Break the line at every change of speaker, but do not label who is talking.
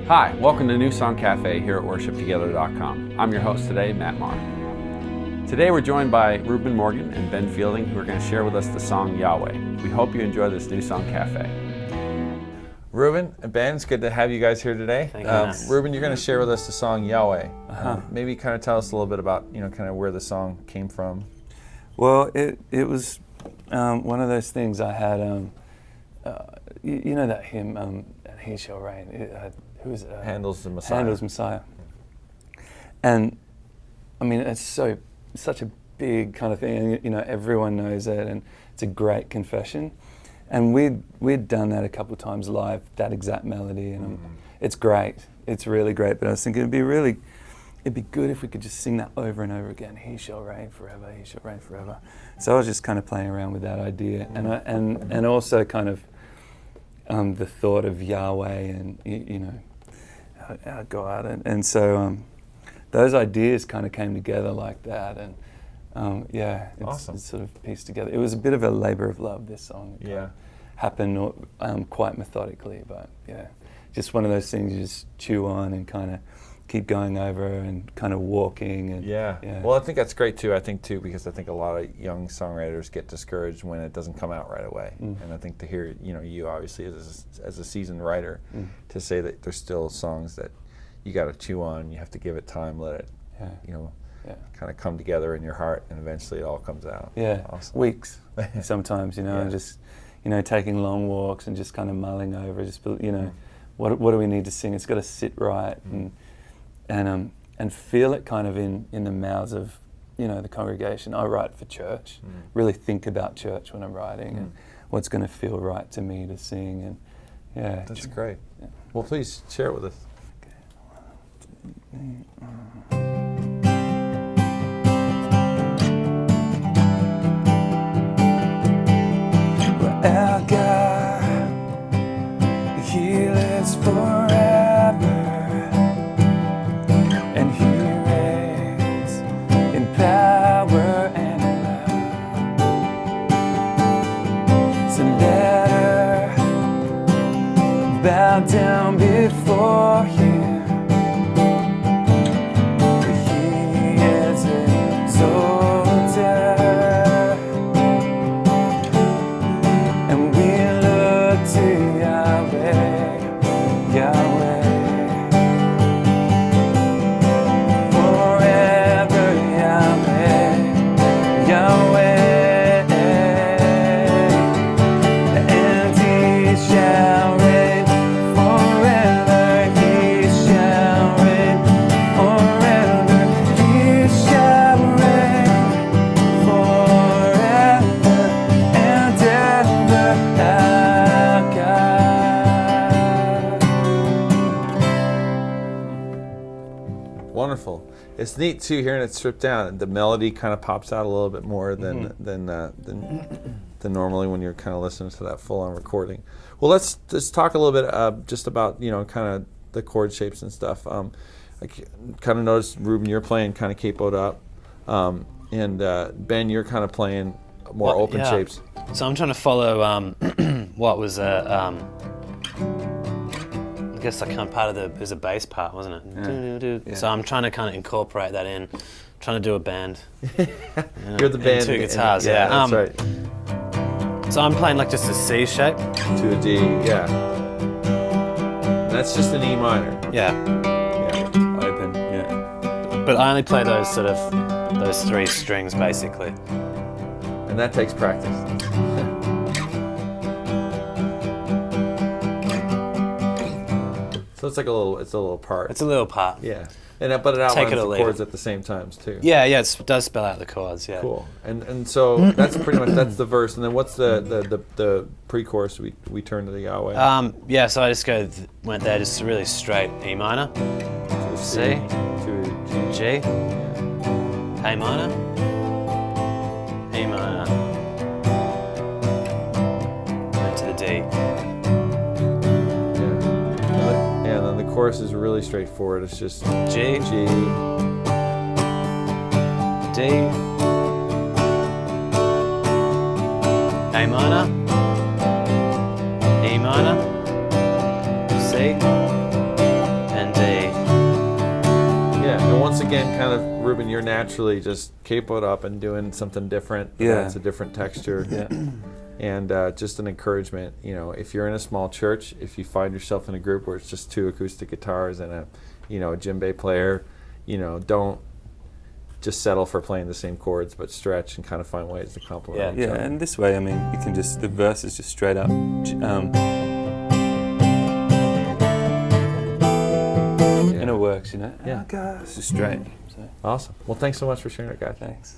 Hi, welcome to New Song Cafe here at worshiptogether.com. I'm your host today, Matt Marr. Today we're joined by Reuben Morgan and Ben Fielding, who are going to share with us the song Yahweh. We hope you enjoy this New Song Cafe. Reuben and Ben, it's good to have you guys here today.
Thank you.
Reuben, you're going to share with us the song Yahweh. Maybe kind of tell us a little bit about, kind of where the song came from.
Well, it was one of those things I had. You know that hymn, "And He Shall Reign." Who is it?
Handel's the Messiah.
Handel's Messiah. And I mean, it's such a big kind of thing. And, everyone knows it, and it's a great confession. And we'd done that a couple of times live, that exact melody, and it's great. It's really great. But I was thinking it'd be good if we could just sing that over and over again. He shall reign forever. He shall reign forever. So I was just kind of playing around with that idea, and also kind of the thought of Yahweh and our God, and so those ideas kind of came together like that, and
Awesome.
It's sort of pieced together. It was a bit of a labor of love, this song. It happened quite methodically, but just one of those things you just chew on and kind of keep going over and kind of walking. And
Well, I think that's great too. Because I think a lot of young songwriters get discouraged when it doesn't come out right away. And I think to hear, you obviously as a seasoned writer, to say that there's still songs that you got to chew on, you have to give it time, let it, kind of come together in your heart, and eventually it all comes out.
Yeah,
awesome.
Weeks sometimes, and just, taking long walks and just kind of mulling over, what do we need to sing? It's got to sit right and feel it kind of in the mouths of, the congregation. I write for church, really think about church when I'm writing and what's going to feel right to me to sing. And
That's great. Yeah. Well, please share it with us.
Our God, He lives forever, and He reigns in power and love. So let her bow down before Him. He is exalted.
Wonderful. It's neat too hearing it stripped down. The melody kind of pops out a little bit more than normally when you're kind of listening to that full-on recording. Well, let's talk a little bit just about kind of the chord shapes and stuff. I kind of noticed, Reuben, you're playing kind of capoed up, and Ben, you're kind of playing more open shapes.
So I'm trying to follow what was I guess that kind of part of it was a bass part, wasn't it? Yeah. So I'm trying to kind of incorporate that in, trying to do a band.
You're the band.
And two guitars, yeah.
That's right.
So I'm playing like just a C shape.
To a D, yeah. And that's just an E minor.
Yeah.
Open,
But I only play those three strings basically.
And that takes practice. So it's a little part.
It's a little part.
Yeah. But it outlines the chords at the same times too.
Yeah, it does spell out the chords, yeah.
Cool. And so that's pretty much, that's the verse, and then what's the pre-chorus? We turn to the Yahweh.
So I just went there just really straight E minor,
To a
C,
to a G.
G, A minor, E minor, and to the D.
And then the chorus is really straightforward. It's just
G, D, A minor, E minor, C,
again, kind of, Reuben, you're naturally just capoed up and doing something different.
Yeah.
It's a different texture.
Yeah.
And just an encouragement, if you're in a small church, if you find yourself in a group where it's just 2 acoustic guitars and a djembe player, don't just settle for playing the same chords, but stretch and kind of find ways to complement each
Yeah,
other.
and this way, I mean, you can just, the verse is just straight up. And it works,
Yeah.
Oh, God, it's just straight. So.
Awesome. Well, thanks so much for sharing it, guys.
Thanks.